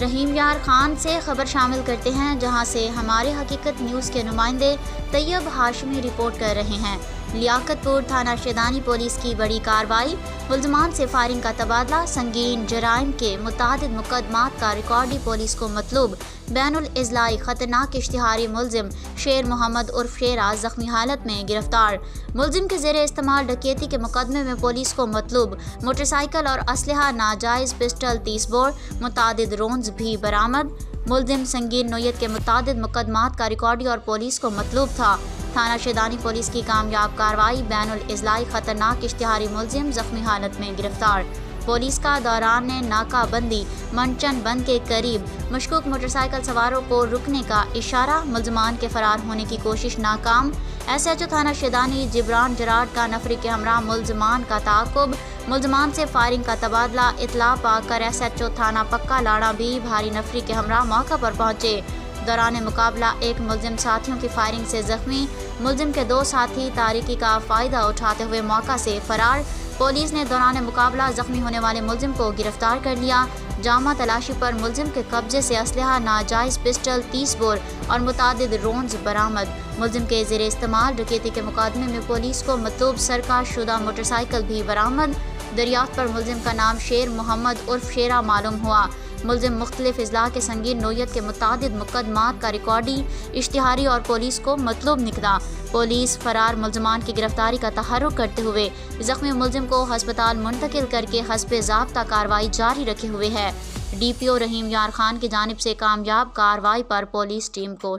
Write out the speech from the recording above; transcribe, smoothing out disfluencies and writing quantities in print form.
رحیم یار خان سے خبر شامل کرتے ہیں، جہاں سے ہمارے حقیقت نیوز کے نمائندے طیب ہاشمی رپورٹ کر رہے ہیں۔ لیاقت پور تھانہ شیدانی پولیس کی بڑی کارروائی، ملزمان سے فائرنگ کا تبادلہ، سنگین جرائم کے متعدد مقدمات کا ریکارڈی پولیس کو مطلوب، بین الاضلاعی خطرناک اشتہاری ملزم شیر محمد عرف شیرا زخمی حالت میں گرفتار، ملزم کے زیر استعمال ڈکیتی کے مقدمے میں پولیس کو مطلوب، موٹر سائیکل اور اسلحہ ناجائز پسٹل 30 بور، متعدد رونز بھی برآمد، ملزم سنگین نوعیت کے متعدد مقدمات کا ریکارڈی اور پولیس کو مطلوب تھا۔ تھانہ شیدانی پولیس کی کامیاب کارروائی، بین الاضلاعی خطرناک اشتہاری ملزم زخمی حالت میں گرفتار۔ پولیس کا دوران ناکہ بندی منچن بند کے قریب مشکوک موٹر سائیکل سواروں کو رکنے کا اشارہ، ملزمان کے فرار ہونے کی کوشش ناکام، ایس ایچ او تھانہ شیدانی جبران جراٹ کا نفری کے ہمراہ ملزمان کا تعاقب، ملزمان سے فائرنگ کا تبادلہ، اطلاع پا کر ایس ایچ او تھانہ پکا لاڑہ بھی بھاری نفری کے ہمراہ موقع پر پہنچے۔ دوران مقابلہ ایک ملزم ساتھیوں کی فائرنگ سے زخمی، ملزم کے 2 ساتھی تاریکی کا فائدہ اٹھاتے ہوئے موقع سے فرار۔ پولیس نے دوران مقابلہ زخمی ہونے والے ملزم کو گرفتار کر لیا۔ جامع تلاشی پر ملزم کے قبضے سے اسلحہ ناجائز پسٹل 30 بور اور متعدد رونز برآمد، ملزم کے زیر استعمال ڈکیتی کے مقدمے میں پولیس کو مطلوب سرقہ شدہ موٹر سائیکل بھی برآمد۔ دریافت پر ملزم کا نام شیر محمد عرف شیرا معلوم ہوا۔ ملزم مختلف اضلاع کے سنگین نوعیت کے متعدد مقدمات کا ریکارڈی، اشتہاری اور پولیس کو مطلوب نکلا۔ پولیس فرار ملزمان کی گرفتاری کا تحرک کرتے ہوئے زخمی ملزم کو ہسپتال منتقل کر کے حسب ضابطہ کارروائی جاری رکھے ہوئے ہے۔ ڈی پی او رحیم یار خان کی جانب سے کامیاب کارروائی پر پولیس ٹیم کو